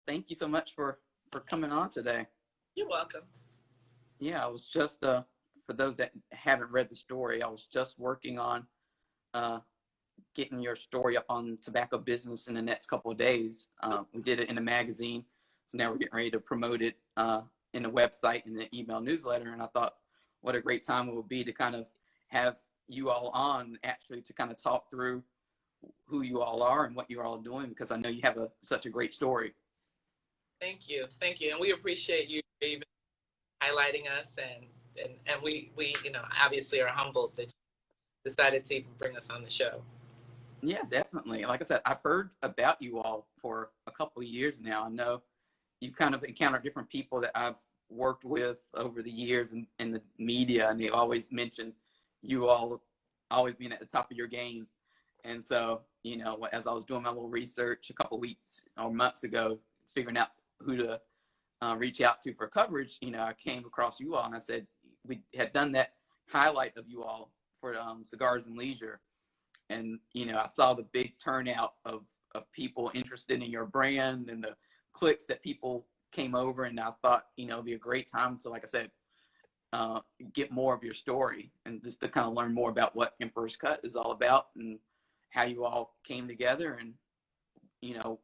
thank you so much for coming on today. You're welcome. Yeah, I was just for those that haven't read the story, I was just working on uh, getting your story up on tobacco business in the next couple of days. We did it in a magazine, so now we're getting ready to promote it in the website and the email newsletter. And I thought, what a great time it would be to kind of have you all on actually to kind of talk through who you all are and what you're all doing, because I know you have such a great story. Thank you. Thank you. And we appreciate you even highlighting us, and we obviously are humbled that you decided to even bring us on the show. Yeah, definitely. Like I said, I've heard about you all for a couple of years now. I know you've kind of encountered different people that I've worked with over the years in the media, and they always mention you all always being at the top of your game. And so, as I was doing my little research a couple of weeks or months ago, figuring out who to reach out to for coverage, I came across you all, and I said we had done that highlight of you all for Cigars and Leisure. And, I saw the big turnout of people interested in your brand and the clicks that people came over. And I thought, it'd be a great time to, like I said, get more of your story and just to kind of learn more about what Emperor's Cut is all about and how you all came together and,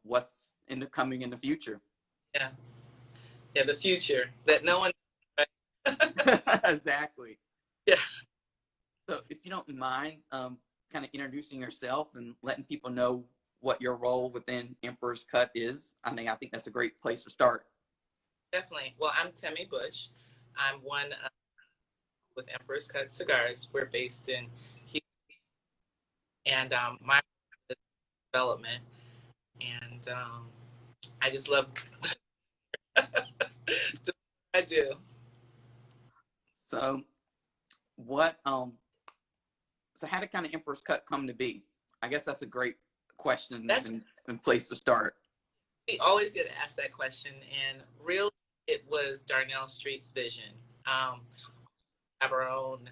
what's coming in the future. Yeah. Yeah, the future that no one. Exactly. Yeah. So if you don't mind, kind of introducing yourself and letting people know what your role within Emperor's Cut is, I think that's a great place to start. Definitely. Well, I'm Temi Bush. I'm one with Emperor's Cut Cigars. We're based in Houston, and my development, and I just love what I do. So so how did kind of Emperor's Cut come to be? I guess that's a great question and place to start. We always get asked that question, and really it was Darnell Street's vision. Have our own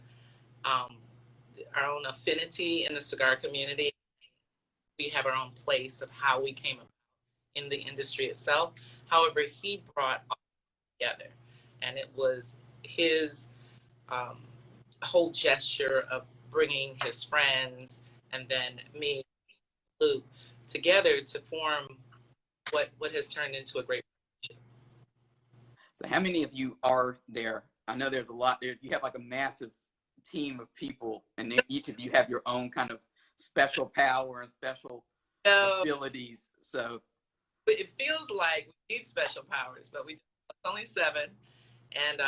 affinity in the cigar community. We have our own place of how we came about in the industry itself. However, he brought all together, and it was his whole gesture of bringing his friends and then me, Luke, together to form what has turned into a great partnership. So how many of you are there? I know there's a lot there. You have like a massive team of people, and each of you have your own kind of special power and special abilities. So it feels like we need special powers, but it's only 7. And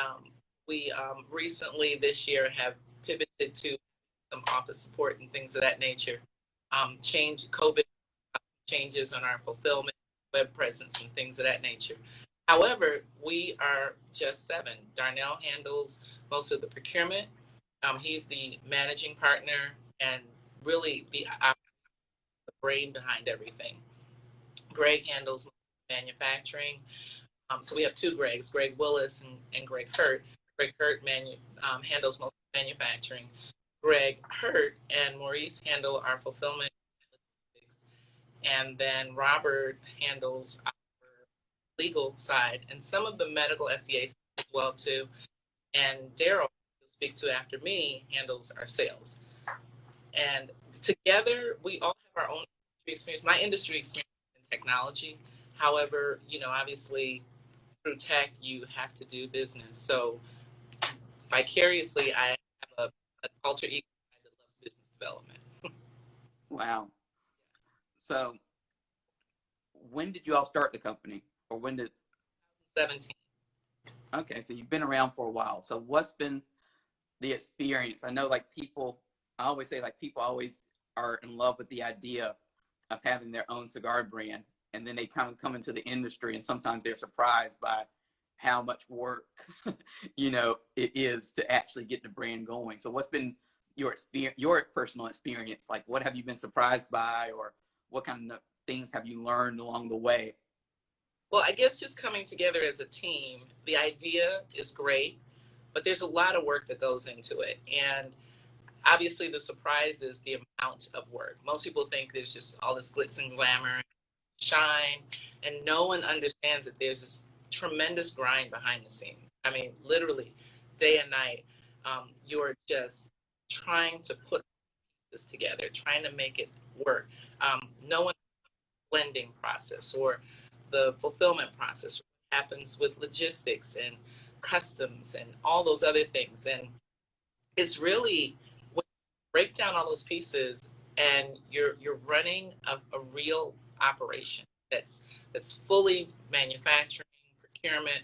we recently this year have pivoted to some office support and things of that nature. COVID changes on our fulfillment, web presence, and things of that nature. However, we are just 7. Darnell handles most of the procurement. He's the managing partner and really the brain behind everything. Greg handles manufacturing. So we have 2 Gregs, Greg Willis and Greg Hurt. Greg Hurt handles most of manufacturing. Greg Hurt and Maurice handle our fulfillment. And then Robert handles our legal side and some of the medical FDA as well too. And Darryl, who'll speak to after me, handles our sales. And together, we all have our own experience. My industry experience in technology. However, obviously through tech, you have to do business. So vicariously, I have a alter ego that loves business development. Wow. So when did you all start the company, or when did? 2017. Okay, so you've been around for a while. So what's been the experience? I know I always say people always are in love with the idea of having their own cigar brand, and then they kind of come into the industry and sometimes they're surprised by how much work it is to actually get the brand going. So what's been your personal experience? Like, what have you been surprised by, or what kind of things have you learned along the way? Well, I guess just coming together as a team, the idea is great, but there's a lot of work that goes into it. And obviously the surprise is the amount of work. Most people think there's just all this glitz and glamour, shine, and no one understands that there's this tremendous grind behind the scenes. I mean, literally, day and night, you're just trying to put this together, trying to make it work. No one blending process or the fulfillment process happens with logistics and customs and all those other things. And it's really when you break down all those pieces and you're running a real operation that's fully manufacturing, procurement,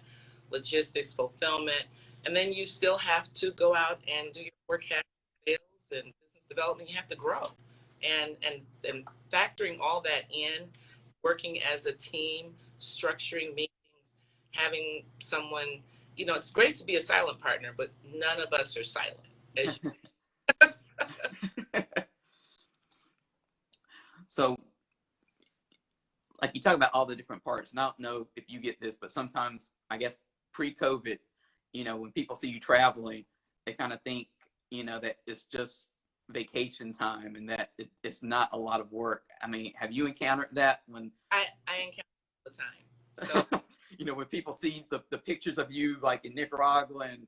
logistics, fulfillment, and then you still have to go out and do your forecast, sales, and business development. You have to grow, and factoring all that in, working as a team, structuring meetings, having someone. You know, it's great to be a silent partner, but none of us are silent. So, like you talk about all the different parts, and I don't know if you get this, but sometimes, I guess, pre-COVID, you know, when people see you traveling, they kind of think, you know, that it's just vacation time and that it's not a lot of work. I mean, have you encountered that when I encounter it all the time. So, you know, when people see the pictures of you like in Nicaragua and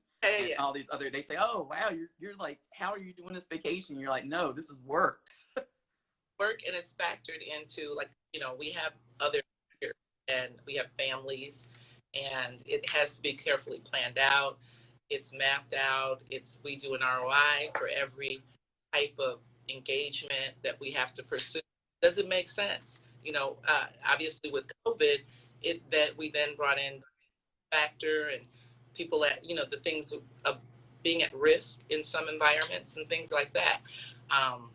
all these other, they say, oh, wow, you're like, how are you doing this vacation? You're like, no, this is work. Work, and it's factored into, like, you know, we have other and we have families, and it has to be carefully planned out. It's mapped out. We do an ROI for every type of engagement that we have to pursue. Does it make sense? You know, obviously with COVID, that we then brought in factor and people at, you know, the things of being at risk in some environments and things like that.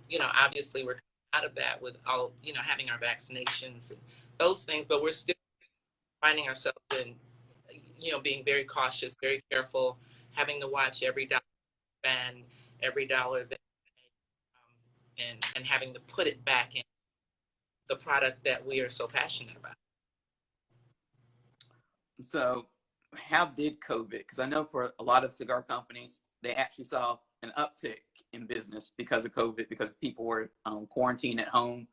You know, obviously we're out of that with all, you know, having our vaccinations and those things, but we're still finding ourselves in, you know, being very cautious, very careful, having to watch every dollar spend, every dollar that, and having to put it back in the product that we are so passionate about. So how did COVID, because I know for a lot of cigar companies, they actually saw an uptick in business because of COVID, because people were quarantined at home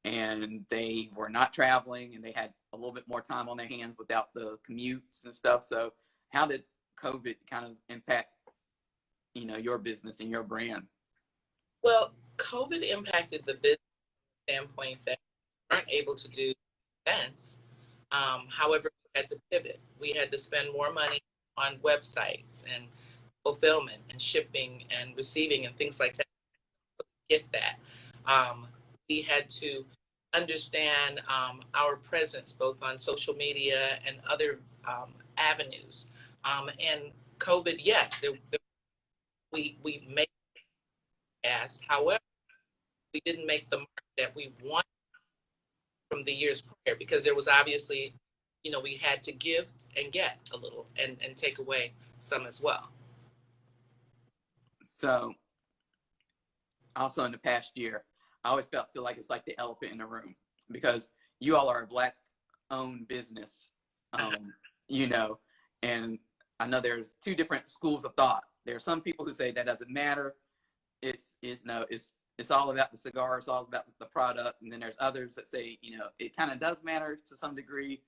and they were not traveling and they had a little bit more time on their hands without the commutes and stuff. So how did COVID kind of impact, you know, your business and your brand? Well, COVID impacted the business standpoint that we weren't able to do events. However, we had to pivot. We had to spend more money on websites and fulfillment and shipping and receiving and things like that. Get that. We had to understand our presence both on social media and other avenues. And COVID, yes, we made it. However, we didn't make the mark that we wanted from the years prior, because there was obviously, you know, we had to give and get a little and take away some as well. So also in the past year, I always feel like it's like the elephant in the room, because you all are a Black owned business, you know, and I know there's two different schools of thought. There are some people who say that doesn't matter. It's all about the cigar. It's all about the product. And then there's others that say, you know, it kind of does matter to some degree.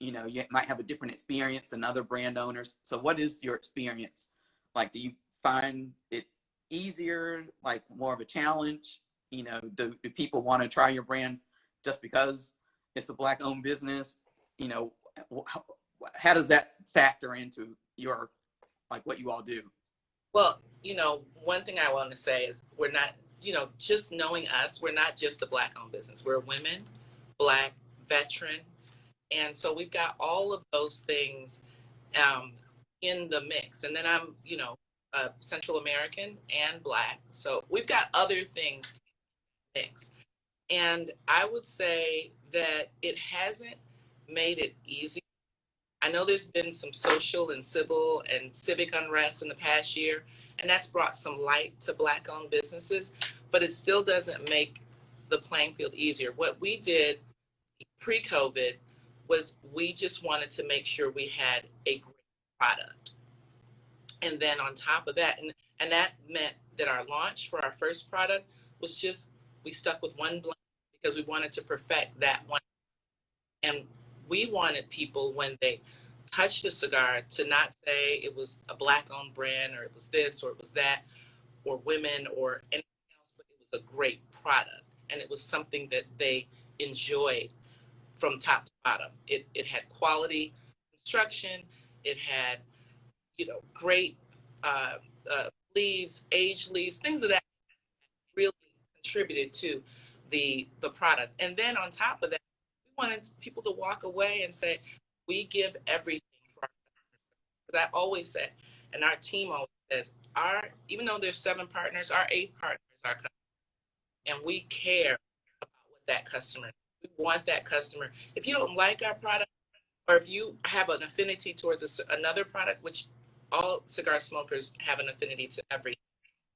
You know, you might have a different experience than other brand owners. So what is your experience? Like, do you find it easier, like more of a challenge? You know, do people want to try your brand just because it's a Black owned business? You know, how does that factor into your, like, what you all do? Well, you know, one thing I want to say is we're not, you know, just knowing us, we're not just a Black owned business. We're women, Black, veteran. And so we've got all of those things in the mix. And then I'm, you know, Central American and Black. So we've got other things mixed. And I would say that it hasn't made it easy. I know there's been some social and civil and civic unrest in the past year, and that's brought some light to Black owned businesses, but it still doesn't make the playing field easier. What we did pre-COVID was we just wanted to make sure we had a great product. And then on top of that, and that meant that our launch for our first product was just, we stuck with one blend because we wanted to perfect that one. And we wanted people, when they touched the cigar, to not say it was a Black-owned brand, or it was this, or it was that, or women, or anything else, but it was a great product. And it was something that they enjoyed from top to bottom. It had quality construction. It had, great uh, leaves, aged leaves, things of that really contributed to the product. And then on top of that, we wanted people to walk away and say, we give everything for our customers. Because I always said, and our team always says, even though there's 7 partners, our 8th partner is our customer. And we care about what that customer, we want that customer. If you don't like our product, or if you have an affinity towards another product, which all cigar smokers have an affinity to everything.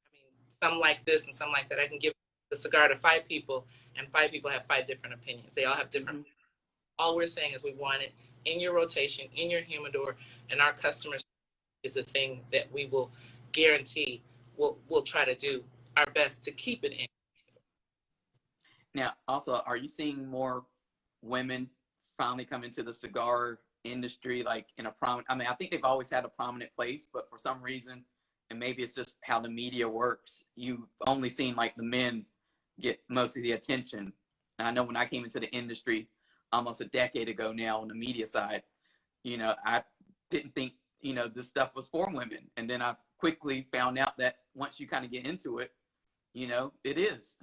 I mean, some like this and some like that. I can give the cigar to 5 people, and 5 people have 5 different opinions. They all have different. All we're saying is we want it in your rotation, in your humidor, and our customers is a thing that we will guarantee. We'll try to do our best to keep it in. Now, also, are you seeing more women finally come into the cigar industry, like in a prominent? I mean, I think they've always had a prominent place, but for some reason, and maybe it's just how the media works, you've only seen like the men get most of the attention. And I know when I came into the industry almost a decade ago now on the media side, I didn't think, this stuff was for women. And then I quickly found out that once you kind of get into it, it is.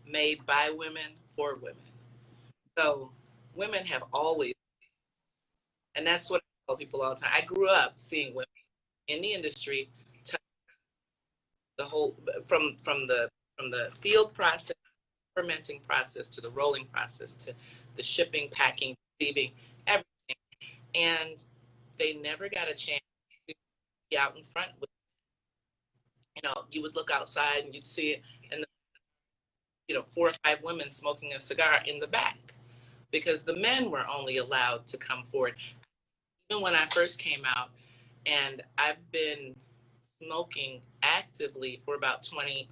Made by women for women. So women have always, and that's what I tell people all the time. I grew up seeing women in the industry touch the whole, from the field process, fermenting process, to the rolling process, to the shipping, packing, receiving, everything. And they never got a chance to be out in front with, you would look outside and you'd see it, and 4 or 5 women smoking a cigar in the back, because the men were only allowed to come forward. Even when I first came out, and I've been smoking actively for about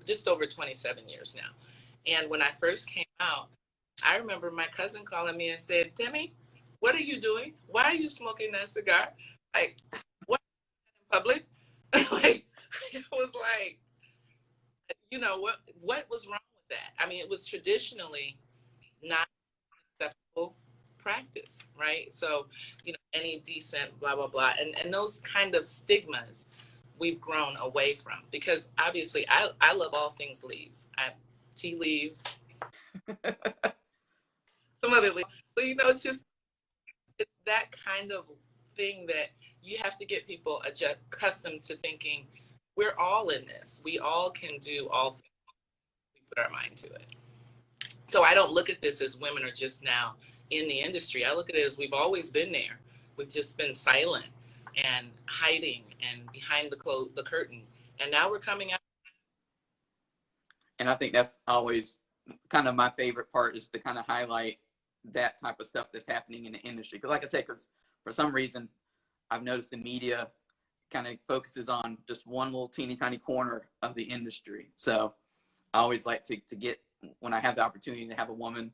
just over 27 years now. And when I first came out, I remember my cousin calling me and said, Temi, what are you doing? Why are you smoking that cigar? Like, what, in public? Like, it was like, what was wrong with that? I mean, it was traditionally not acceptable practice, right? So, any decent blah, blah, blah. And those kind of stigmas we've grown away from, because obviously I love all things leaves. Tea leaves, some other leaves. So, it's that kind of thing that you have to get people accustomed to thinking we're all in this. We all can do all things if we put our mind to it. So I don't look at this as women are just now in the industry. I look at it as we've always been there. We've just been silent and hiding and behind the curtain. And now we're coming out. And I think that's always kind of my favorite part, is to kind of highlight that type of stuff that's happening in the industry. Because like I said, because for some reason, I've noticed the media kind of focuses on just one little teeny tiny corner of the industry. So I always like to get, when I have the opportunity to have a woman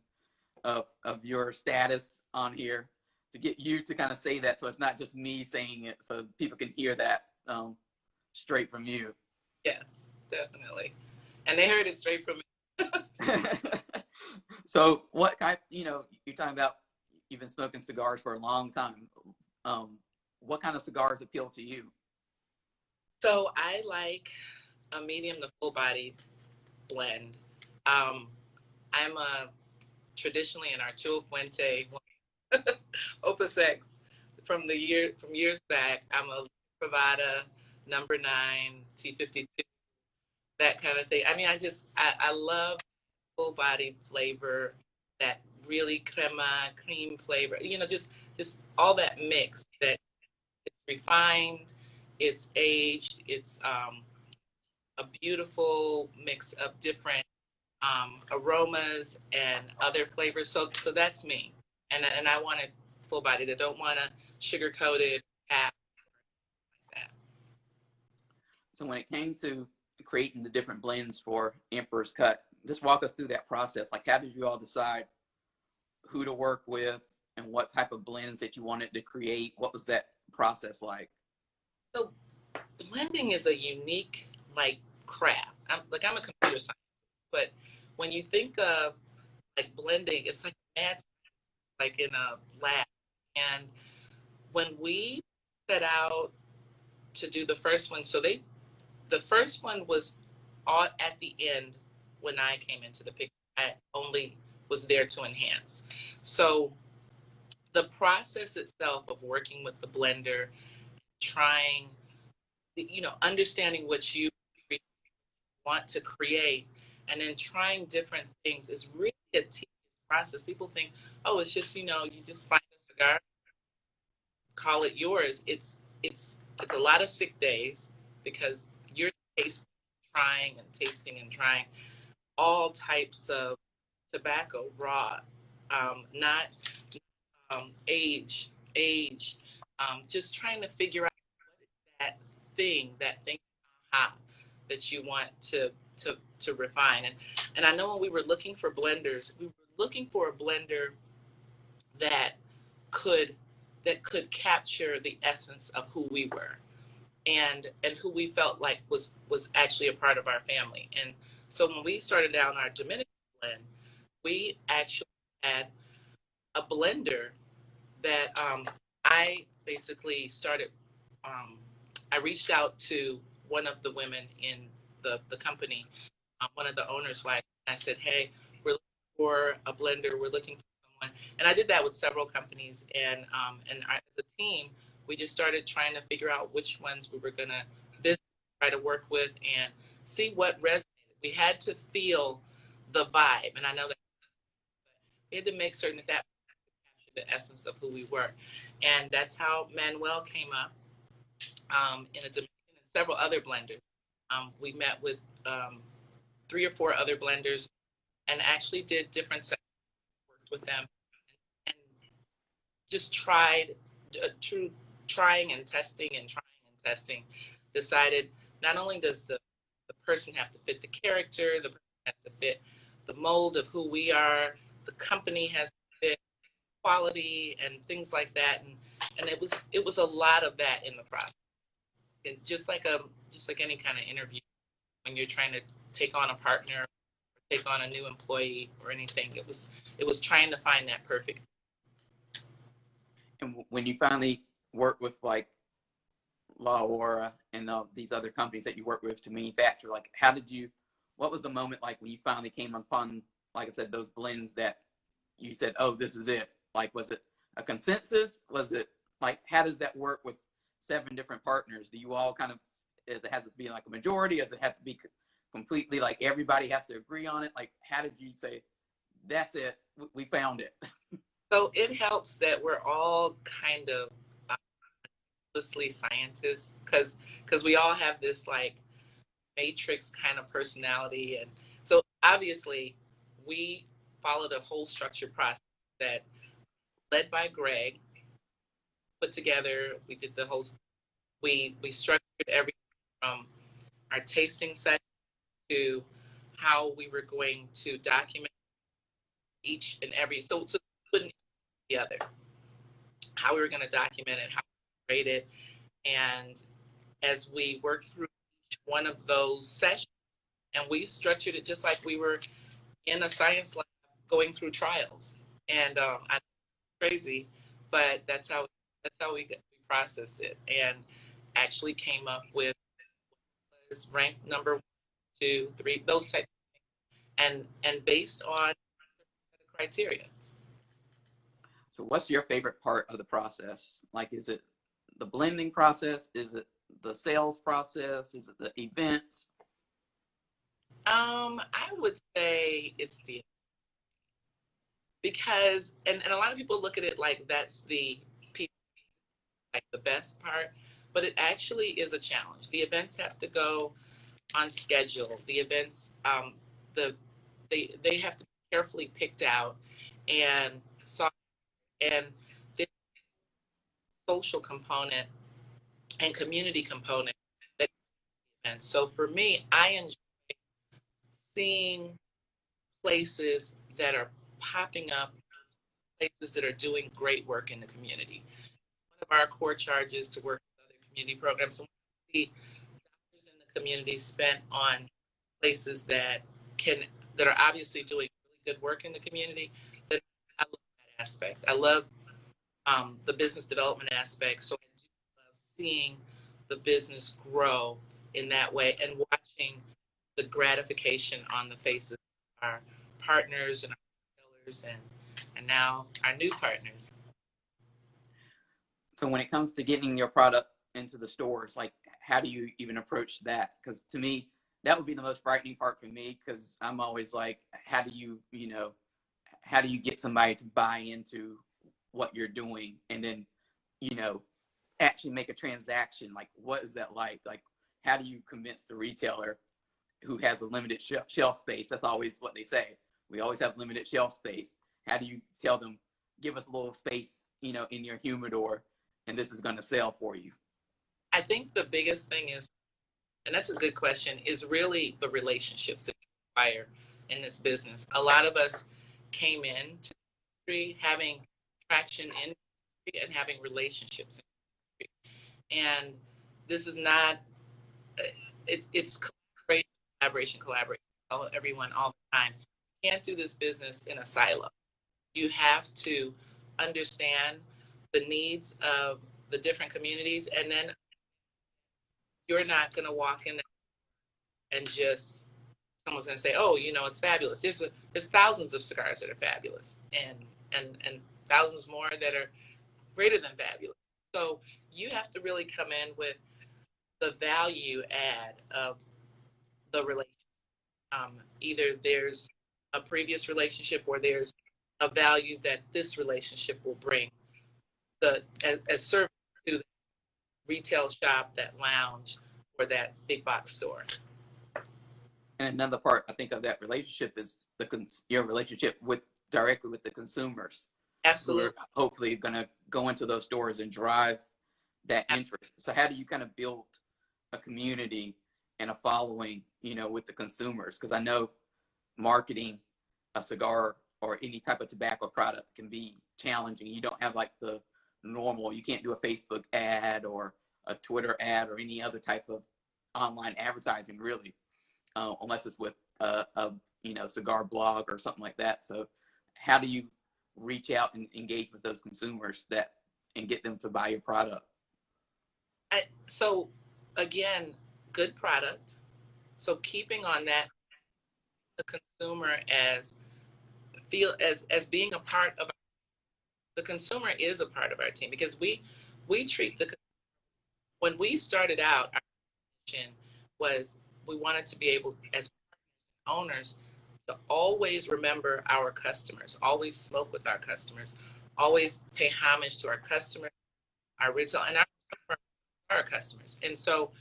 of your status on here, to get you to kind of say that, so it's not just me saying it, so people can hear that straight from you. Yes, definitely. And they heard it straight from me. So what kind, you're talking about, you've been smoking cigars for a long time. What kind of cigars appeal to you? So I like a medium to full body blend. I'm traditionally an Arturo Fuente Opus X from years back. I'm a Privada number 9 T52, that kind of thing. I mean, I love full body flavor, that really cream flavor. Just all that mix, that it's refined, it's aged, it's a beautiful mix of different aromas and other flavors. So that's me, and I want it full bodied. I don't want a sugar coated cap like that. So when it came to creating the different blends for Emperor's Cut, just walk us through that process. Like, how did you all decide who to work with and what type of blends that you wanted to create? What was that process like? So blending is a unique like craft. I'm a computer scientist, but when you think of like blending, it's like math, like in a lab. And when we set out to do the first one, the first one was all at the end when I came into the picture. I only was there to enhance. So the process itself of working with the blender, trying, understanding what you want to create, and then trying different things is really a tedious process. People think, oh, it's just, you just find a cigar, call it yours. It's a lot of sick days because you're trying and tasting and trying all types of tobacco, raw, not age, just trying to figure out that thing aha, that you want to refine. And I know when we were looking for blenders, we were looking for a blender that could capture the essence of who we were and who we felt like was actually a part of our family. And so when we started down our Dominican blend, we actually had a blender that I basically started. I reached out to one of the women in the company, one of the owners' wife. And I said, "Hey, we're looking for a blender. We're looking for someone." And I did that with several companies. And as a team, we just started trying to figure out which ones we were going to visit, try to work with, and see what resonated. We had to feel the vibe, and I know that we had to make certain that captured the essence of who we were, and that's how Manuel came up in a Dominican and several other blenders. We met with 3 or 4 other blenders and actually did different sessions, worked with them, and just trying and testing and trying and testing. Decided not only does the person have to fit the character, the person has to fit the mold of who we are, the company has to fit quality and things like that, and it was a lot of that in the process. And just like any kind of interview, when you're trying to take on a partner, or take on a new employee or anything, it was trying to find that perfect. And when you finally work with like La Aura and these other companies that you work with to manufacture, like what was the moment like when you finally came upon, like I said, those blends that you said, oh, this is it? Like, was it a consensus? Was it like, how does that work with 7 different partners? Do you all kind of, does it have to be like a majority? Does it have to be completely like everybody has to agree on it? Like, how did you say, that's it, we found it? So it helps that we're all kind of scientists, because we all have this like matrix kind of personality. And so obviously we followed a whole structured process that led by Greg, put together. We did the whole, we structured everything from our tasting session to how we were going to document each and every, so putting together how we were going to document it, how we rate it. And as we worked through each one of those sessions, and we structured it just like we were in a science lab going through trials. And I know it's crazy, but that's how we processed it, and actually came up with was ranked number 1, 2, 3, those types of things, and based on criteria. So what's your favorite part of the process? Like, is it the blending process? Is it the sales process? Is it the events? I would say it's because and a lot of people look at it like that's the like the best part, but it actually is a challenge. The events have to go on schedule. The events, they have to be carefully picked out and sought, and the social component and community component. And so for me, I enjoy seeing places that are popping up places that are doing great work in the community. One of our core charges to work with other community programs. So we see dollars in the community spent on places that are obviously doing really good work in the community. Then I love that aspect. I love the business development aspect. So I do love seeing the business grow in that way and watching the gratification on the faces of our partners and our sellers and now our new partners. So when it comes to getting your product into the stores, like how do you even approach that? Because to me, that would be the most frightening part for me, because I'm always like, how do you, how do you get somebody to buy into what you're doing and then, actually make a transaction? Like, what is that like? Like, how do you convince the retailer who has a limited shelf space? That's always what they say. We always have limited shelf space. How do you tell them, give us a little space, in your humidor, and this is going to sell for you? I think the biggest thing is, and that's a good question, is really the relationships that you acquire in this business. A lot of us came into the industry having traction in the industry and having relationships in the industry. And this is not, it's collaboration. I tell everyone all the time, you can't do this business in a silo. You have to understand the needs of the different communities, and then you're not going to walk in and just someone's going to say, oh, it's fabulous. There's thousands of cigars that are fabulous and thousands more that are greater than fabulous. So you have to really come in with the value add of the relationship. Either there's a previous relationship or there's a value that this relationship will bring as service to the retail shop, that lounge, or that big box store. And another part, I think, of that relationship is your relationship directly with the consumers. Absolutely. Who are hopefully going to go into those stores and drive that interest. So how do you kind of build a community and a following, with the consumers? Because I know marketing a cigar or any type of tobacco product can be challenging. You don't have like the normal, you can't do a Facebook ad or a Twitter ad or any other type of online advertising, really, unless it's with a cigar blog or something like that. So how do you reach out and engage with those consumers and get them to buy your product? So again, good product. So keeping on that, the consumer as being a part of the consumer is a part of our team, because we treat when we started out, our mission was we wanted to be able, as owners, to always remember our customers, always smoke with our customers, always pay homage to our customers, our retail, and our customers. And so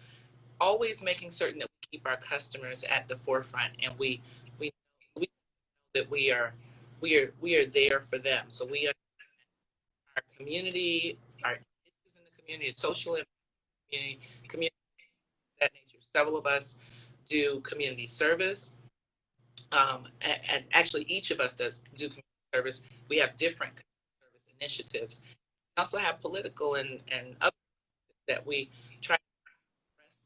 always making certain that we keep our customers at the forefront, and we know that we are there for them. So we are our community, our issues in the community, social community that nature. Several of us do community service. And actually, each of us do community service. We have different service initiatives. We also have political and other that we try to do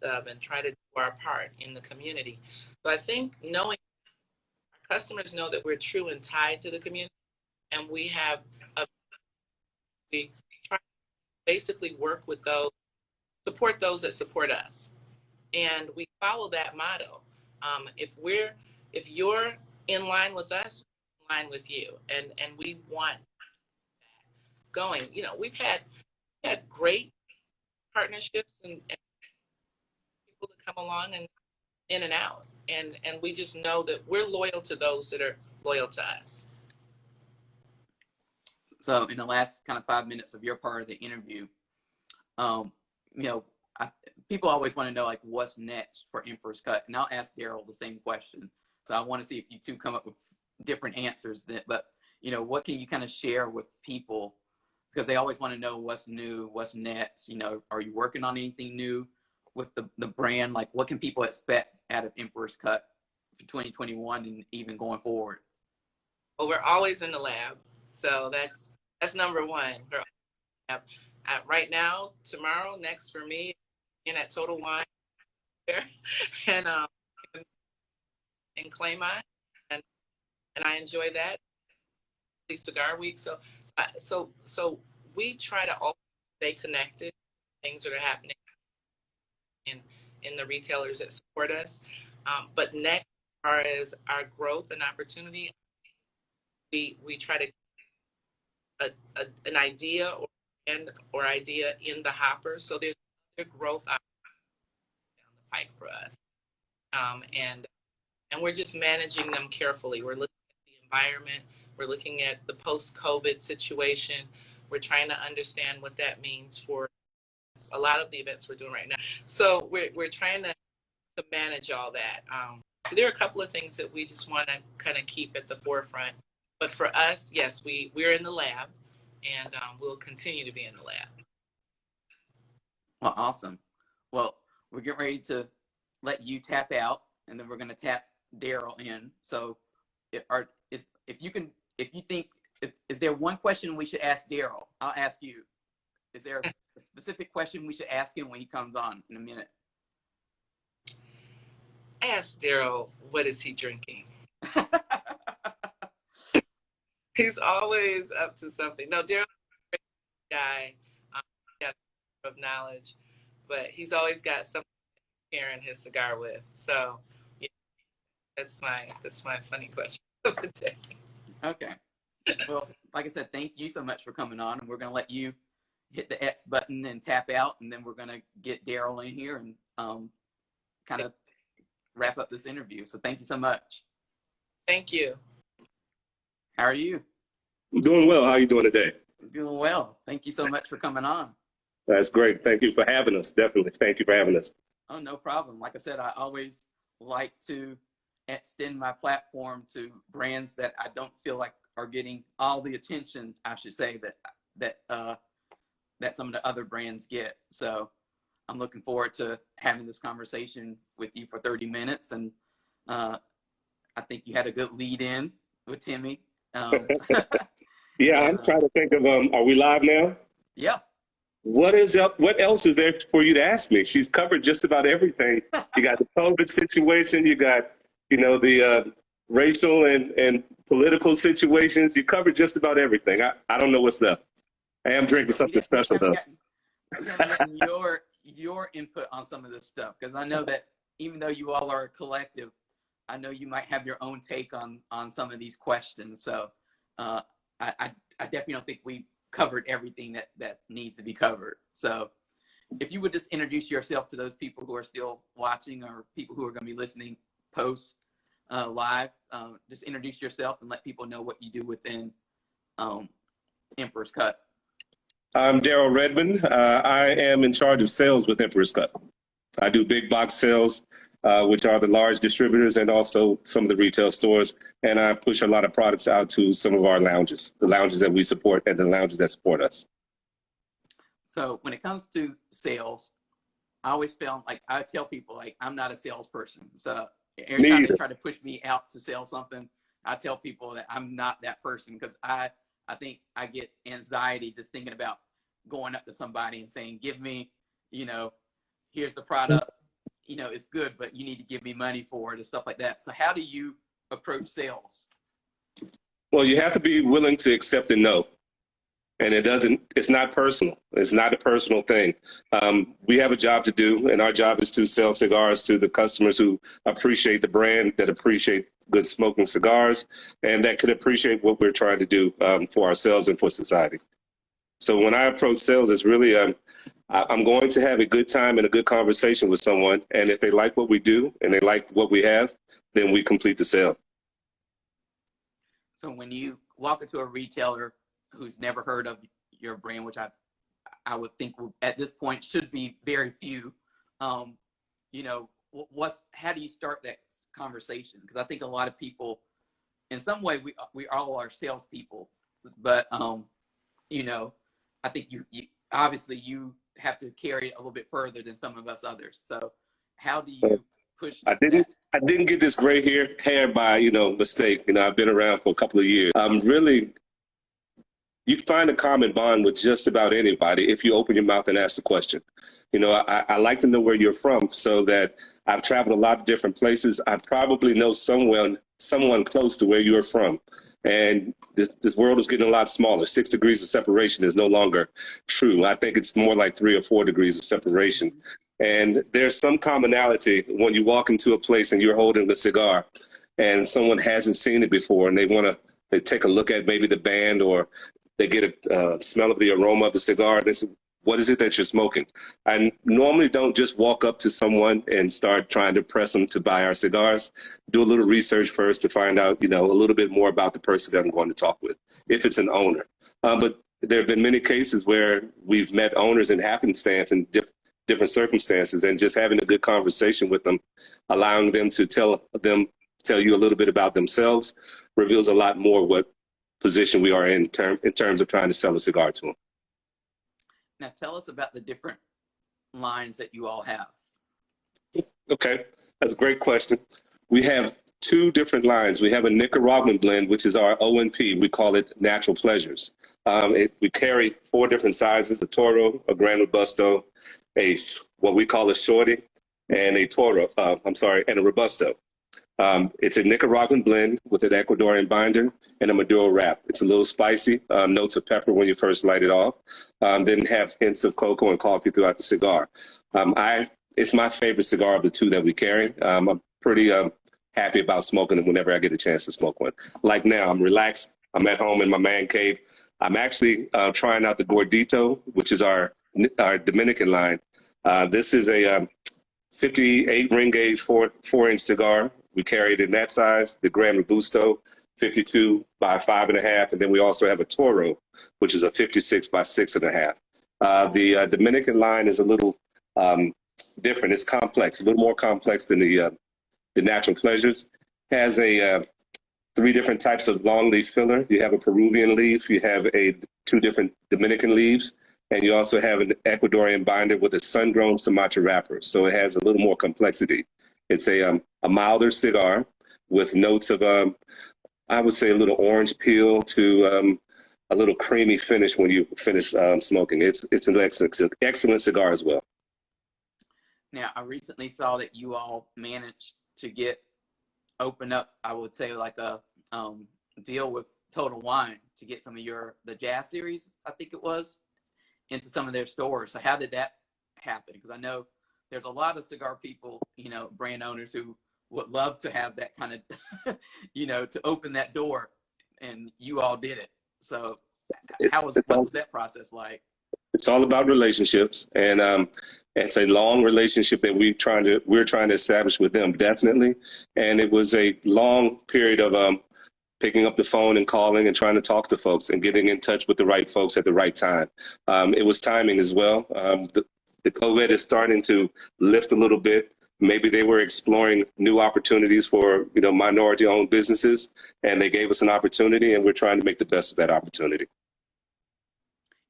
the rest of and try to do our part in the community. So I think knowing our customers know that we're true and tied to the community, and we try to basically work with those, support those that support us, and we follow that motto. If you're in line with us, we're in line with you, and we want that going. We've had great partnerships and people that come along and in and out, and we just know that we're loyal to those that are loyal to us. So in the last kind of 5 minutes of your part of the interview, people always want to know, like, what's next for Emperor's Cut, and I'll ask Darryl the same question. So I want to see if you two come up with different answers. But what can you kind of share with people, because they always want to know what's new, what's next. Are you working on anything new with the brand? Like, what can people expect out of Emperor's Cut for 2021 and even going forward? Well, we're always in the lab. So that's number one. Right now, tomorrow, next for me, in at Total Wine there, and in Claymont, and I enjoy that. The Cigar Week. So we try to all stay connected. Things that are happening in the retailers that support us. But next, as far as our growth and opportunity, we try to an idea or idea in the hopper. So there's other growth down the pike for us, and we're just managing them carefully. We're looking at the environment. We're looking at the post-COVID situation. We're trying to understand what that means for a lot of the events we're doing right now. So we're trying to manage all that. So there are a couple of things that we just want to kind of keep at the forefront. But for us, yes, we're in the lab, and we'll continue to be in the lab. Well, awesome. Well, we're getting ready to let you tap out, and then we're going to tap Darryl in. So, is there one question we should ask Darryl? I'll ask you. Is there a specific question we should ask him when he comes on in a minute? Ask Darryl, what is he drinking? He's always up to something. No, Darryl's a great guy. He's got a lot of knowledge, but he's always got something pairing his cigar with. So, yeah, that's my funny question of the day. Okay. Well, like I said, thank you so much for coming on, and we're going to let you hit the X button and tap out, and then we're going to get Darryl in here and kind of wrap up this interview. So thank you so much. Thank you. How are you? I'm doing well. How are you doing today? I'm doing well. Thank you so much for coming on. That's great. Thank you for having us. Definitely. Thank you for having us. Oh, no problem. Like I said, I always like to extend my platform to brands that I don't feel like are getting all the attention, I should say, that some of the other brands get. So I'm looking forward to having this conversation with you for 30 minutes. And I think you had a good lead in with Temi. Yeah, I'm trying to think of, are we live now? Yeah. What else is there for you to ask me? She's covered just about everything. You got the COVID situation. You got, the racial and political situations. You covered just about everything. I don't know what's left. I am drinking something special, though. Your input on some of this stuff, because I know that even though you all are a collective, I know you might have your own take on some of these questions. So I definitely don't think we've covered everything that needs to be covered. So if you would just introduce yourself to those people who are still watching or people who are going to be listening post live, just introduce yourself and let people know what you do within Emperor's Cut. I'm Darryl Redmon. I am in charge of sales with Emperor's Cut. I do big box sales, which are the large distributors and also some of the retail stores. And I push a lot of products out to some of our lounges, the lounges that we support and the lounges that support us. So when it comes to sales, I always feel like I tell people, like, I'm not a salesperson. So every time they try to push me out to sell something, I tell people that I'm not that person, because I think I get anxiety just thinking about going up to somebody and saying, give me, here's the product, it's good, but you need to give me money for it and stuff like that. So how do you approach sales? Well, you have to be willing to accept a no. And it's not personal. It's not a personal thing. We have a job to do, and our job is to sell cigars to the customers who appreciate the brand, that appreciate good smoking cigars, and that could appreciate what we're trying to do for ourselves and for society. So when I approach sales, it's really, I'm going to have a good time and a good conversation with someone. And if they like what we do and they like what we have, then we complete the sale. So when you walk into a retailer who's never heard of your brand, which I would think at this point should be very few, how do you start that conversation? Because I think a lot of people, in some way, we all are salespeople, but I think you obviously you have to carry it a little bit further than some of us others. So how do you push? I didn't get this gray hair by mistake. I've been around for a couple of years. I'm really you find a common bond with just about anybody if you open your mouth and ask the question. You know, I like to know where you're from so that I've traveled a lot of different places. I probably know someone close to where you're from. And this world is getting a lot smaller. 6 degrees of separation is no longer true. I think it's more like 3 or 4 degrees of separation. And there's some commonality when you walk into a place and you're holding the cigar and someone hasn't seen it before and they take a look at maybe the band, or they get a smell of the aroma of the cigar. And they say, what is it that you're smoking? I normally don't just walk up to someone and start trying to press them to buy our cigars. Do a little research first to find out, you know, a little bit more about the person that I'm going to talk with, if it's an owner. But there have been many cases where we've met owners in happenstance and different circumstances, and just having a good conversation with them, allowing them to tell you a little bit about themselves, reveals a lot more what position we are in terms of trying to sell a cigar to them. Now tell us about the different lines that you all have. Okay, that's a great question. We have 2 different lines. We have a Nicaraguan blend, which is our ONP. We call it Natural Pleasures. We carry 4 different sizes: a Toro, a Gran Robusto, what we call a Shorty, and a and a Robusto. It's a Nicaraguan blend with an Ecuadorian binder and a Maduro wrap. It's a little spicy, notes of pepper when you first light it off, then have hints of cocoa and coffee throughout the cigar. It's my favorite cigar of the 2 that we carry. I'm pretty happy about smoking it whenever I get a chance to smoke one. Like now, I'm relaxed. I'm at home in my man cave. I'm actually trying out the Gordito, which is our Dominican line. This is a 58 ring gauge 4-inch cigar. We carry it in that size. The Gran Robusto, 52 by 5.5, and then we also have a Toro, which is a 56 by 6.5. The Dominican line is a little different. It's complex, a little more complex than the Natural Pleasures. Has a 3 different types of long leaf filler. You have a Peruvian leaf. You have 2 different Dominican leaves. And you also have an Ecuadorian binder with a sun-grown Sumatra wrapper. So it has a little more complexity. It's a milder cigar with notes of, I would say, a little orange peel to a little creamy finish when you finish smoking. It's an excellent cigar as well. Now, I recently saw that you all managed to open up, I would say, like a deal with Total Wine to get some of the Jazz series, I think it was, into some of their stores. So how did that happen? Because I know there's a lot of cigar people, you know, brand owners who would love to have that kind of, you know, to open that door, and you all did it. So what was that process like? It's all about relationships, and it's a long relationship that we're trying to establish with them, definitely. And it was a long period of picking up the phone and calling and trying to talk to folks and getting in touch with the right folks at the right time. It was timing as well. The COVID is starting to lift a little bit. Maybe they were exploring new opportunities for, you know, minority-owned businesses, and they gave us an opportunity, and we're trying to make the best of that opportunity.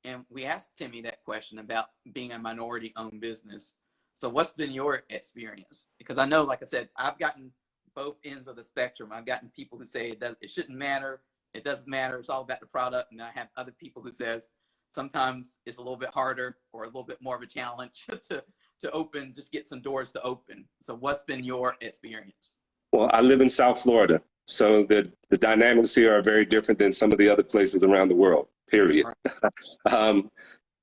And we asked Temi that question about being a minority-owned business. So what's been your experience? Because I know, like I said, I've gotten both ends of the spectrum. I've gotten people who say it shouldn't matter, it doesn't matter, it's all about the product. And I have other people who says sometimes it's a little bit harder or a little bit more of a challenge to open, just get some doors to open. So what's been your experience? Well, I live in South Florida, so the dynamics here are very different than some of the other places around the world, period. Right.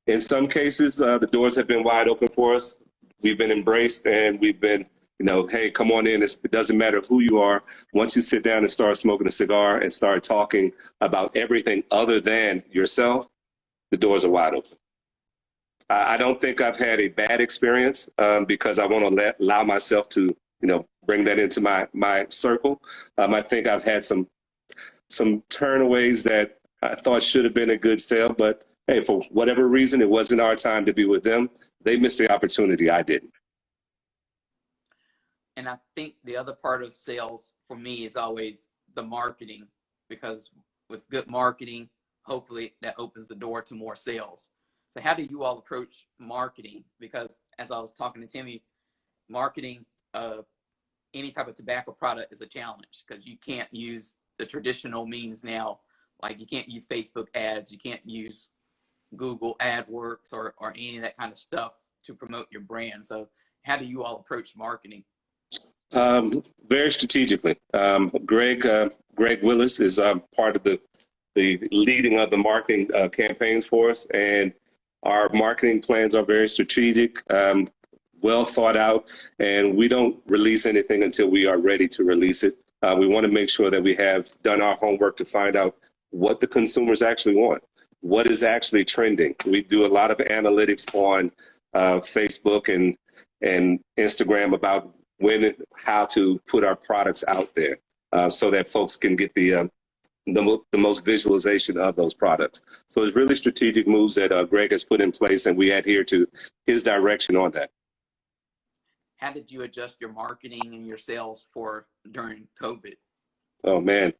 In some cases, the doors have been wide open for us. We've been embraced, and we've been, you know, hey, come on in. It doesn't matter who you are. Once you sit down and start smoking a cigar and start talking about everything other than yourself, the doors are wide open. I don't think I've had a bad experience because I want to allow myself to, you know, bring that into my circle. I think I've had some turnaways that I thought should have been a good sale, but hey, for whatever reason, it wasn't our time to be with them. They missed the opportunity. I didn't. And I think the other part of sales for me is always the marketing, because with good marketing, hopefully that opens the door to more sales. So how do you all approach marketing? Because as I was talking to Temi, marketing any type of tobacco product is a challenge because you can't use the traditional means now Like you can't use Facebook ads, you can't use Google AdWords or any of that kind of stuff to promote your brand. So how do you all approach marketing? Very strategically. Greg Willis is part of the leading of the marketing campaigns for us, and our marketing plans are very strategic, well thought out, and we don't release anything until we are ready to release it. We want to make sure that we have done our homework to find out what the consumers actually want, what is actually trending. We do a lot of analytics on Facebook and Instagram about when and how to put our products out there so that folks can get the most visualization of those products. So it's really strategic moves that Greg has put in place, and we adhere to his direction on that. How did you adjust your marketing and your sales during COVID? Oh man,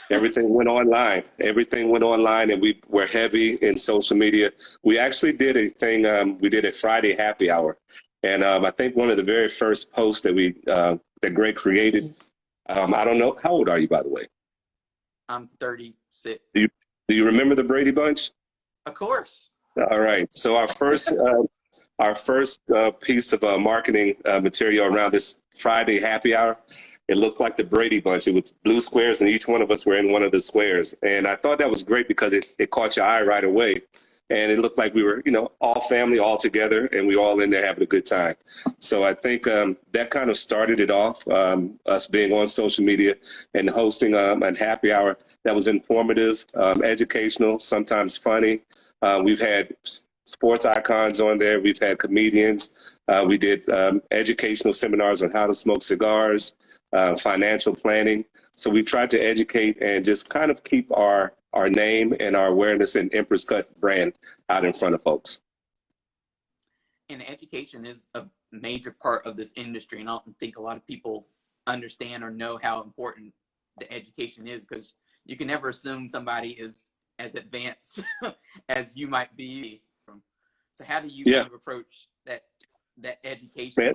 everything went online. Everything went online, and we were heavy in social media. We actually did a thing. We did a Friday happy hour, and I think one of the very first posts that that Greg created. I don't know, how old are you, by the way? I'm 36. Do you remember the Brady Bunch? Of course. All right. So our first piece of marketing material around this Friday happy hour, it looked like the Brady Bunch. It was blue squares, and each one of us were in one of the squares. And I thought that was great because it caught your eye right away. And it looked like we were, all family, all together, and we were all in there having a good time. So I think that kind of started it off, us being on social media and hosting a happy hour that was informative, educational, sometimes funny. We've had sports icons on there. We've had comedians. We did educational seminars on how to smoke cigars, financial planning. So we tried to educate and just kind of keep our name and our awareness and Empress Cut brand out in front of folks. And education is a major part of this industry, and I don't think a lot of people understand or know how important the education is, because you can never assume somebody is as advanced as you might be. So how do you kind of approach that education?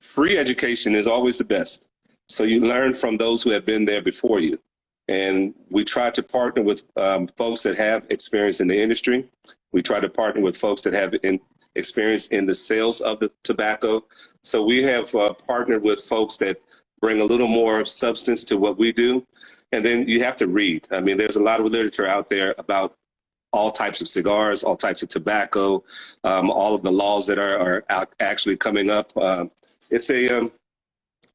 Free education is always the best. So you learn from those who have been there before you. And we try to partner with folks that have experience in the industry. We try to partner with folks that have experience in the sales of the tobacco. So we have partnered with folks that bring a little more substance to what we do. And then you have to read. I mean, there's a lot of literature out there about all types of cigars, all types of tobacco, all of the laws that are actually coming up. It's a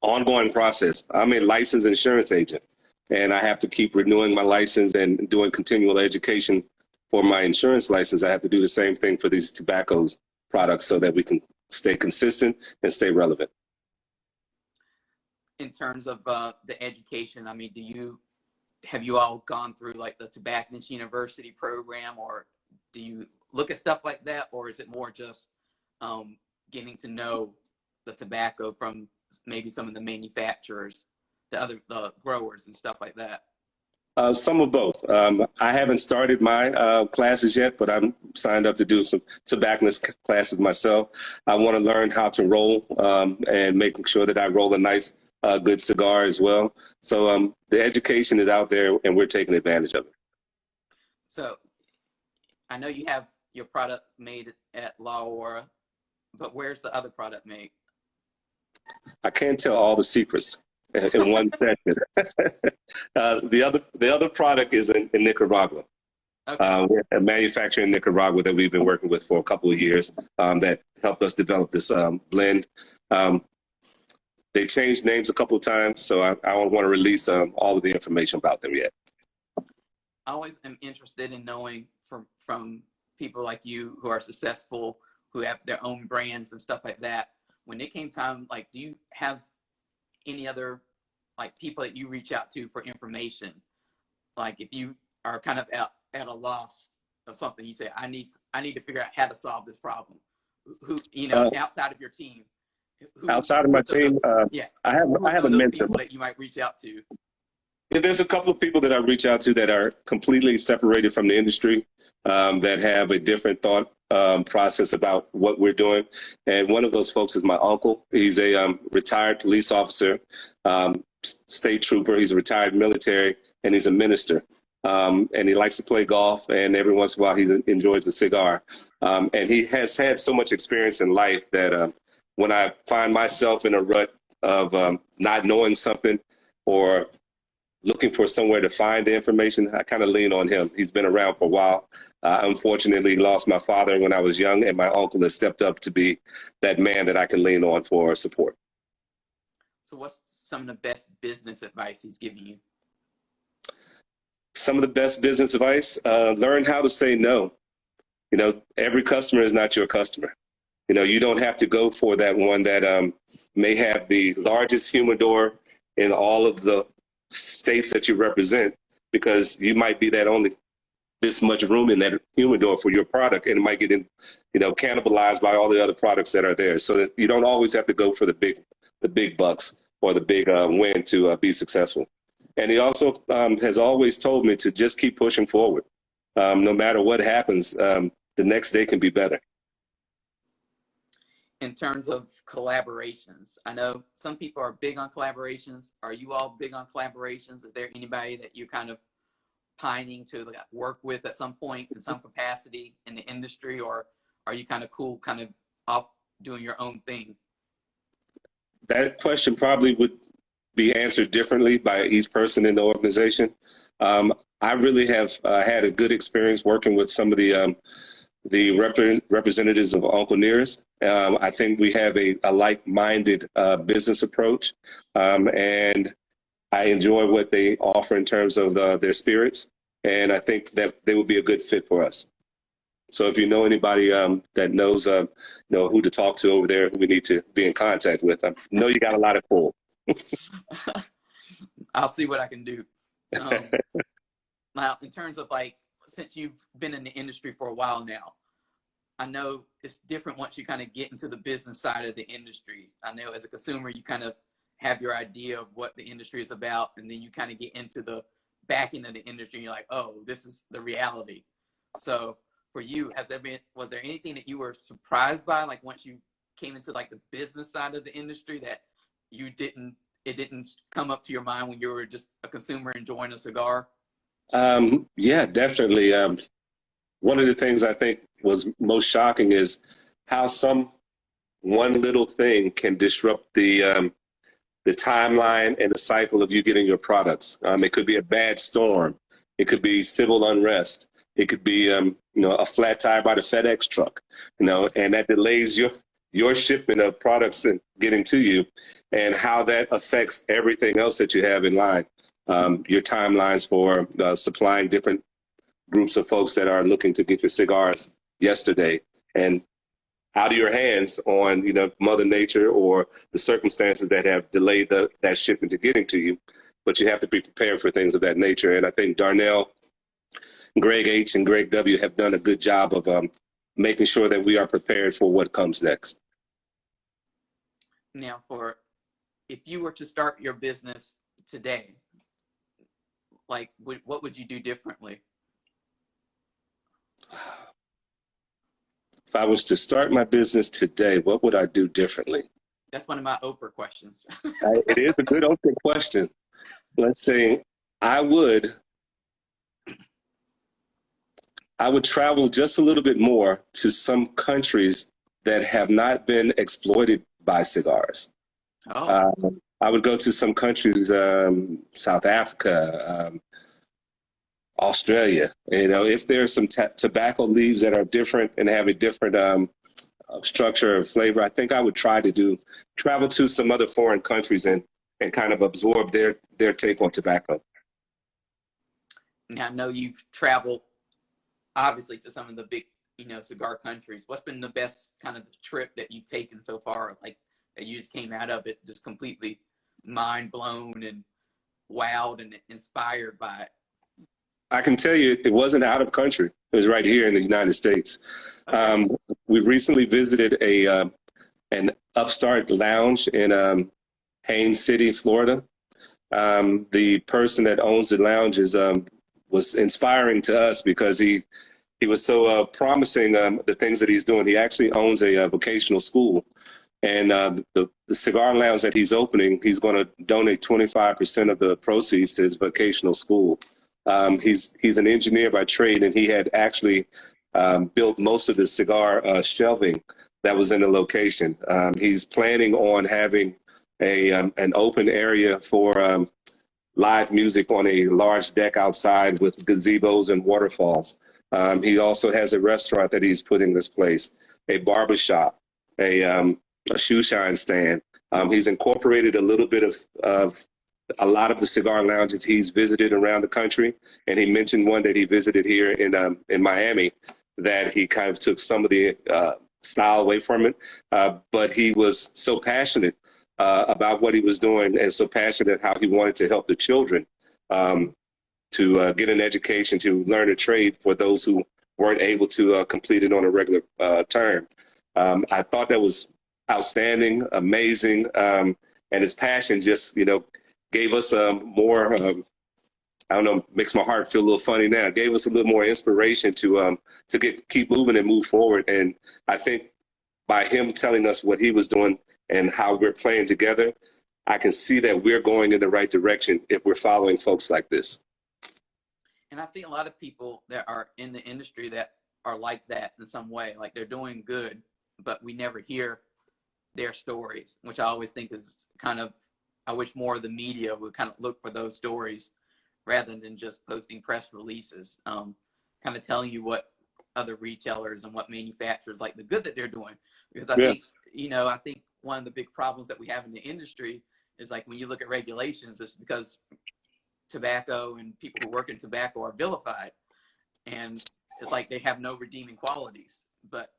ongoing process. I'm a licensed insurance agent, and I have to keep renewing my license and doing continual education for my insurance license. I have to do the same thing for these tobacco products so that we can stay consistent and stay relevant. In terms of the education, I mean, have you all gone through like the Tobacconist University program, or do you look at stuff like that, or is it more just getting to know the tobacco from maybe some of the manufacturers, the growers and stuff like that? Some of both. I haven't started my classes yet, but I'm signed up to do some tobacconist classes myself. I want to learn how to roll and making sure that I roll a nice, good cigar as well. So the education is out there, and we're taking advantage of it. So I know you have your product made at La Aurora, but where's the other product made? I can't tell all the secrets in one session. The other product is in Nicaragua. Okay. We have a manufacturer in Nicaragua that we've been working with for a couple of years that helped us develop this blend. They changed names a couple of times, so I don't want to release all of the information about them yet. I always am interested in knowing from people like you who are successful, who have their own brands and stuff like that. When it came time, like, do you have any other like people that you reach out to for information? Like if you are kind of at a loss of something, you say, I need to figure out how to solve this problem. Who, outside of your team? Outside of my team, I have a mentor that you might reach out to. Yeah, there's a couple of people that I reach out to that are completely separated from the industry, that have a different thought process about what we're doing. And one of those folks is my uncle. He's a retired police officer, state trooper. He's a retired military, and he's a minister. And he likes to play golf, and every once in a while he enjoys a cigar. And he has had so much experience in life that when I find myself in a rut of not knowing something or looking for somewhere to find the information, I kind of lean on him. He's been around for a while. Unfortunately, lost my father when I was young, and my uncle has stepped up to be that man that I can lean on for support. So what's some of the best business advice he's given you? Some of the best business advice, learn how to say no. You know, every customer is not your customer. You know, you don't have to go for that one that may have the largest humidor in all of the states that you represent, because you might be that only this much room in that humidor for your product, and it might get cannibalized by all the other products that are there. So that you don't always have to go for the big bucks or the big win to be successful. And he also has always told me to just keep pushing forward. No matter what happens, the next day can be better. In terms of collaborations, I know some people are big on collaborations. Are you all big on collaborations? Is there anybody that you're kind of pining to work with at some point in some capacity in the industry, or are you kind of cool, kind of off doing your own thing? That question probably would be answered differently by each person in the organization. I really have had a good experience working with some of the representatives of Uncle Nearest. I think we have a like-minded business approach, and I enjoy what they offer in terms of their spirits, and I think that they would be a good fit for us. So if you know anybody that knows who to talk to over there, who we need to be in contact with, I know you got a lot of pull. I'll see what I can do. Now, in terms of since you've been in the industry for a while now, I know it's different once you kind of get into the business side of the industry. I know as a consumer, you kind of have your idea of what the industry is about, and then you kind of get into the back end of the industry, and you're like, oh, this is the reality. So for you, was there anything that you were surprised by, like once you came into the business side of the industry, that it didn't come up to your mind when you were just a consumer enjoying a cigar? Yeah, definitely. One of the things I think was most shocking is how one little thing can disrupt the timeline and the cycle of you getting your products. It could be a bad storm. It could be civil unrest. It could be a flat tire by the FedEx truck, and that delays your shipment of products and getting to you, and how that affects everything else that you have in line. Your timelines for supplying different groups of folks that are looking to get your cigars yesterday, and out of your hands on Mother Nature or the circumstances that have delayed that shipment to getting to you. But you have to be prepared for things of that nature. And I think Darnell, Greg H, and Greg W have done a good job of making sure that we are prepared for what comes next. Now, if you were to start your business today, what would you do differently? If I was to start my business today, what would I do differently? That's one of my Oprah questions. It is a good Oprah question. Let's say I would travel just a little bit more to some countries that have not been exploited by cigars. Oh. I would go to some countries, South Africa, Australia. If there's some tobacco leaves that are different and have a different structure or flavor, I think I would try to travel to some other foreign countries and kind of absorb their take on tobacco. Now, I know you've traveled, obviously, to some of the big, cigar countries. What's been the best kind of trip that you've taken so far? That you just came out of it just completely mind blown and wowed and inspired by it? I can tell you it wasn't out of country. It was right here in the United States. Okay. We recently visited an upstart lounge in Haines City, Florida. The person that owns the lounge was inspiring to us because he was so promising the things that he's doing. He actually owns a vocational school, And the cigar lounge that he's opening, he's going to donate 25% of the proceeds to his vocational school. He's an engineer by trade, and he had actually built most of the cigar shelving that was in the location. He's planning on having an open area for live music on a large deck outside with gazebos and waterfalls. He also has a restaurant that he's put in this place, a barbershop, a shoe shine stand. He's incorporated a little bit of a lot of the cigar lounges he's visited around the country. And he mentioned one that he visited here in Miami that he kind of took some of the style away from it. But he was so passionate about what he was doing and so passionate how he wanted to help the children to get an education, to learn a trade for those who weren't able to complete it on a regular term. I thought that was outstanding, amazing, and his passion just, gave us more, I don't know, makes my heart feel a little funny now, gave us a little more inspiration to keep moving and move forward. And I think by him telling us what he was doing and how we're playing together, I can see that we're going in the right direction if we're following folks like this. And I see a lot of people that are in the industry that are like that in some way, like they're doing good, but we never hear their stories, which I always think is kind of, I wish more of the media would kind of look for those stories rather than just posting press releases, kind of telling you what other retailers and what manufacturers, like the good that they're doing. Because I think, I think one of the big problems that we have in the industry is like when you look at regulations, it's because tobacco and people who work in tobacco are vilified, and it's like they have no redeeming qualities, but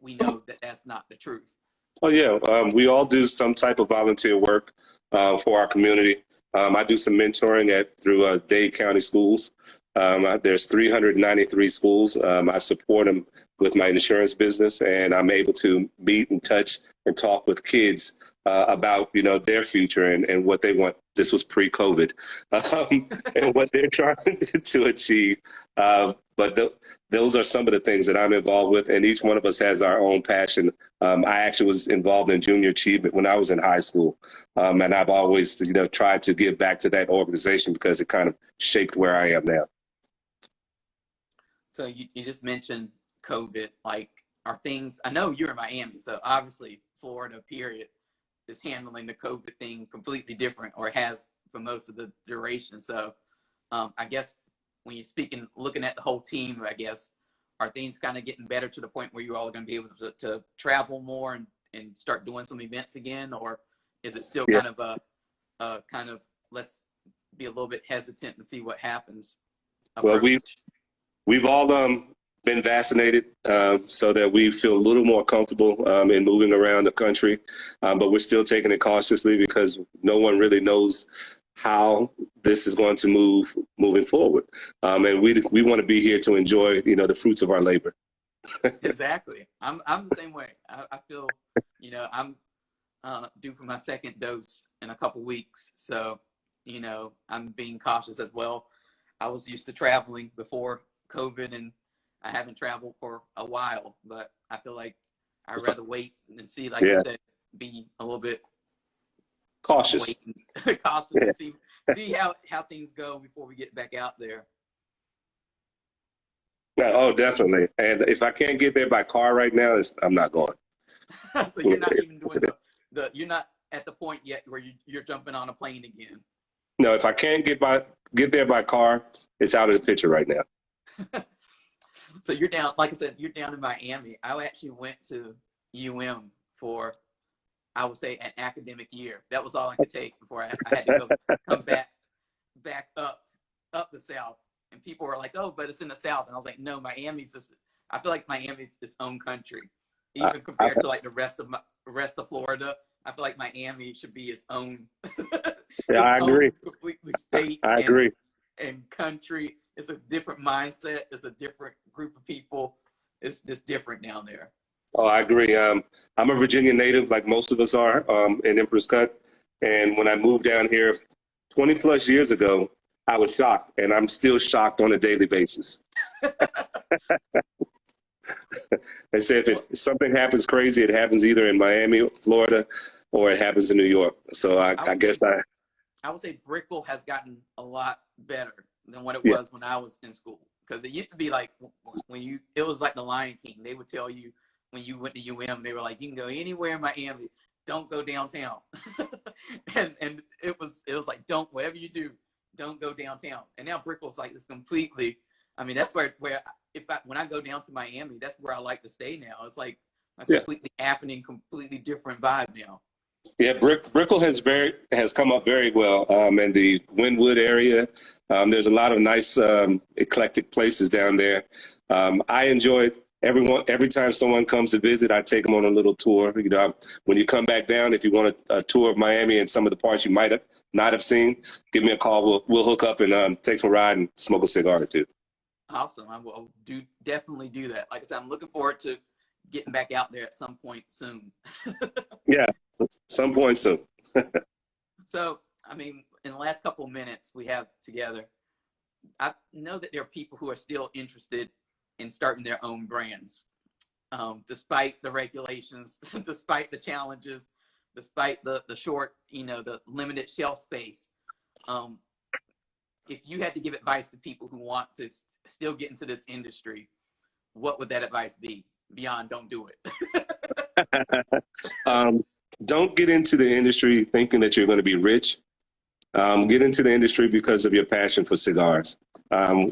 we know that that's not the truth. Oh yeah, we all do some type of volunteer work for our community. I do some mentoring through Dade County schools. There's 393 schools. I support them with my insurance business, and I'm able to meet and touch and talk with kids about their future and what they want. This was pre-COVID, and what they're trying to achieve. But those are some of the things that I'm involved with, and each one of us has our own passion. I actually was involved in junior achievement when I was in high school, and I've always tried to give back to that organization because it kind of shaped where I am now. So you just mentioned COVID. Like, are things, I know you're in Miami, so obviously Florida, period, is handling the COVID thing completely different, or has for most of the duration. So I guess when you're looking at the whole team, I guess, are things kind of getting better to the point where you're all going to be able to travel more and start doing some events again? Or is it still kind of let's be a little bit hesitant and see what happens? Well, we've all been vaccinated so that we feel a little more comfortable in moving around the country, but we're still taking it cautiously because no one really knows how this is going to moving forward. And we want to be here to enjoy, the fruits of our labor. Exactly. I'm the same way. I feel, I'm due for my second dose in a couple weeks. So, I'm being cautious as well. I was used to traveling before COVID, and I haven't traveled for a while, but I feel like I'd rather wait and see, like you said, be a little bit cautious. Cautious and see how things go before we get back out there. Yeah, oh, definitely. And if I can't get there by car right now, I'm not going. So you're not even doing you're not at the point yet where you're jumping on a plane again. No, if I can't get there by car, it's out of the picture right now. So you're down, like I said, you're down in Miami. I actually went to for, I would say, an academic year. That was all I could take before I had to come back up the South. And people were like, "Oh, but it's in the South." And I was like, "No, Miami's just." I feel like Miami's its own country, even compared to like the rest of Florida. I feel like Miami should be its own. Yeah, I agree. Completely state. I agree. And country. It's a different mindset. It's a different group of people. It's just different down there. Oh, I agree. I'm a Virginia native, like most of us are, in Empress Cut. And when I moved down here 20 plus years ago, I was shocked, and I'm still shocked on a daily basis. They say if something happens crazy, it happens either in Miami, Florida, or it happens in New York. So I guess I would say Brickell has gotten a lot better than what it yeah. was when I was in school. Because it used to be like it was like the Lion King. They would tell you when you went to UM, they were like, you can go anywhere in Miami, don't go downtown. and it was like, whatever you do, don't go downtown. And now Brickell's like this completely. I mean, that's where when I go down to Miami, that's where I like to stay now. It's like a completely happening, completely different vibe now. Yeah, Brickell has come up very well in the Wynwood area. There's a lot of nice eclectic places down there. I enjoy it. Every time someone comes to visit, I take them on a little tour. You know, when you come back down, if you want a tour of Miami and some of the parts you might not have seen, give me a call. We'll hook up and take a ride and smoke a cigar or two. Awesome. I will definitely do that. Like I said, I'm looking forward to getting back out there at some point soon. Yeah, some point soon. So, I mean, in the last couple of minutes we have together, I know that there are people who are still interested in starting their own brands, despite the regulations, despite the challenges, despite the short, the limited shelf space. If you had to give advice to people who want to still get into this industry, what would that advice be beyond don't do it? Don't get into the industry thinking that you're going to be rich. Get into the industry because of your passion for cigars.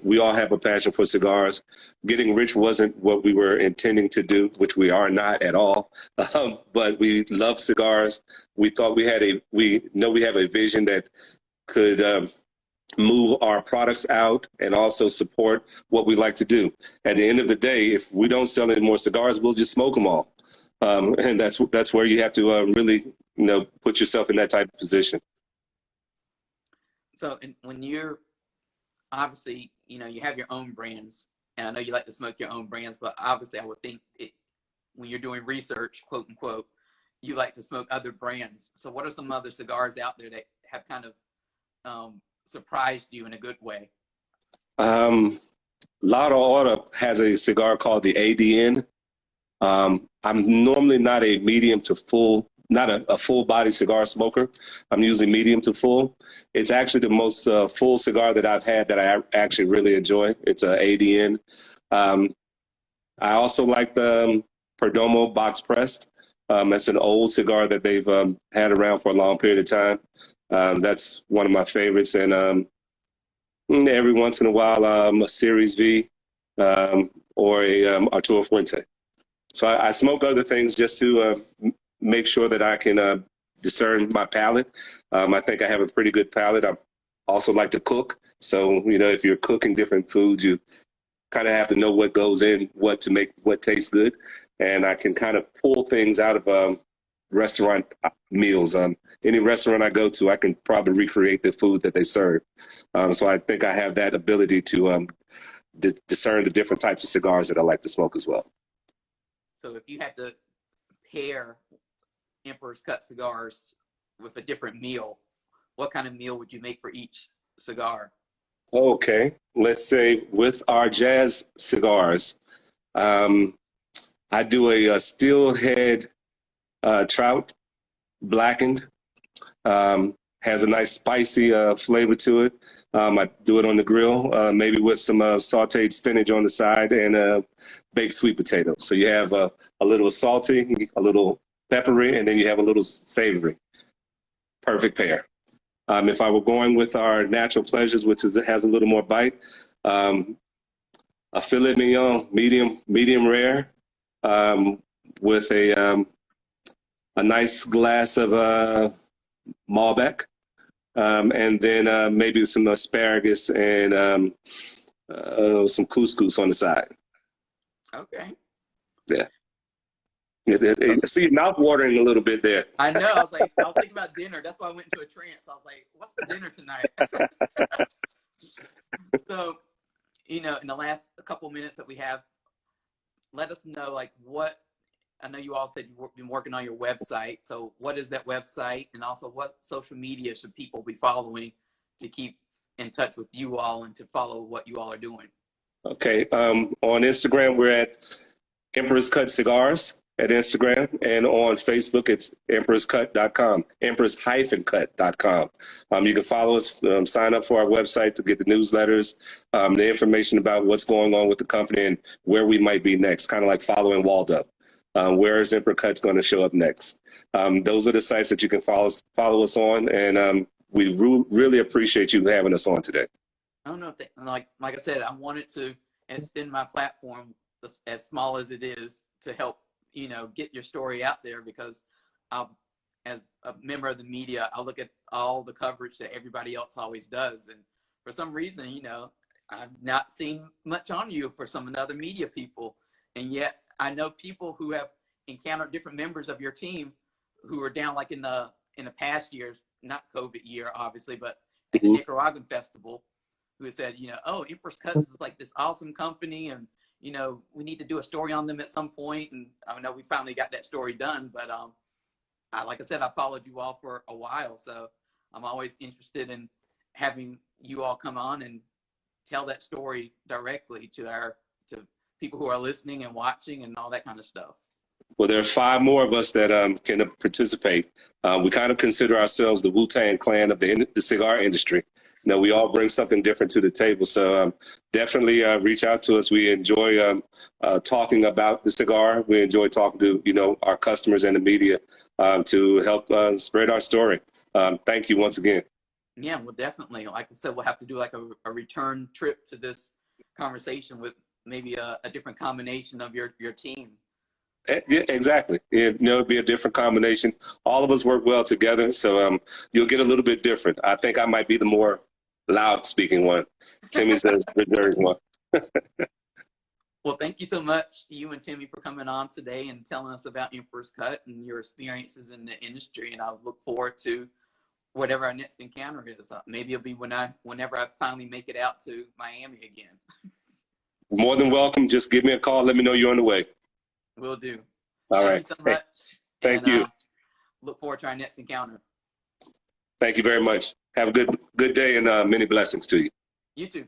We all have a passion for cigars. Getting rich wasn't what we were intending to do, which we are not at all. But we love cigars. We thought we have a vision that could move our products out and also support what we like to do. At the end of the day, if we don't sell any more cigars, we'll just smoke them all. And that's where you have to really, put yourself in that type of position. So, and when you're obviously, you have your own brands, and I know you like to smoke your own brands, but obviously I would think when you're doing research, quote unquote, you like to smoke other brands. So what are some other cigars out there that have kind of surprised you in a good way? Lotto Order has a cigar called the ADN. I'm normally not a medium to full, not a full body cigar smoker. I'm usually medium to full. It's actually the most full cigar that I've had that I actually really enjoy. It's a ADN. I also like the Perdomo box pressed. That's an old cigar that they've had around for a long period of time. That's one of my favorites. And every once in a while, a Series V or a Arturo Fuente. So I smoke other things just to make sure that I can discern my palate. I think I have a pretty good palate. I also like to cook. So, if you're cooking different foods, you kind of have to know what goes in, what to make, what tastes good. And I can kind of pull things out of restaurant meals. Any restaurant I go to, I can probably recreate the food that they serve. So I think I have that ability to discern the different types of cigars that I like to smoke as well. So if you had to pair Emperor's Cut cigars with a different meal, what kind of meal would you make for each cigar? Okay, let's say with our jazz cigars, I do a steelhead trout blackened. Has a nice spicy flavor to it. I do it on the grill, maybe with some sauteed spinach on the side and baked sweet potato. So you have a little salty, a little peppery, and then you have a little savory. Perfect pair. If I were going with our natural pleasures, which has a little more bite, a filet mignon, medium rare, with a nice glass of Malbec. And then maybe some asparagus and some couscous on the side. Okay. Yeah. See your mouth watering a little bit there. I know. I was thinking about dinner. That's why I went into a trance. I was like, what's for dinner tonight? So, in the last couple minutes that we have, let us know, what, I know you all said you've been working on your website. So what is that website? And also what social media should people be following to keep in touch with you all and to follow what you all are doing? Okay. On Instagram, we're at Emperor's Cut Cigars at Instagram, and on Facebook, it's emperorscut.com, emperors-cut.com. You can follow us, sign up for our website to get the newsletters, the information about what's going on with the company and where we might be next, kind of like following Waldo. Where is Emperor Cuts going to show up next? Those are the sites that you can follow us on, and we really appreciate you having us on today. I don't know if like I said, I wanted to extend my platform as small as it is to help, you know, get your story out there, because as a member of the media, I look at all the coverage that everybody else always does. And for some reason, you know, I've not seen much on you for some of the other media people. And yet I know people who have encountered different members of your team who are down like in the past years, not COVID year, obviously, but at the Nicaraguan festival, who said, you know, oh, Empress Cuts is like this awesome company, and you know, we need to do a story on them at some point. And I know we finally got that story done, but like I said, I followed you all for a while, so I'm always interested in having you all come on and tell that story directly to people who are listening and watching and all that kind of stuff. Well, there are 5 more of us that can participate. We kind of consider ourselves the Wu-Tang Clan of the cigar industry. You know, we all bring something different to the table. So definitely reach out to us. We enjoy talking about the cigar. We enjoy talking to, you know, our customers and the media to help spread our story. Thank you once again. Yeah, well, definitely. Like I said, we'll have to do like a return trip to this conversation with maybe a different combination of your team. Yeah, exactly. You know, it'd be a different combination. All of us work well together, so you'll get a little bit different. I think I might be the more loud speaking one. Temi's the reserved one. Well, thank you so much, you and Temi, for coming on today and telling us about Emperor's Cut and your experiences in the industry. And I look forward to whatever our next encounter is. Maybe it'll be whenever I finally make it out to Miami again. More than welcome. Just give me a call. Let me know you're on the way. Will do. All right. Thank you so much. Thank you. Look forward to our next encounter. Thank you very much. Have a good day, and many blessings to you. You too.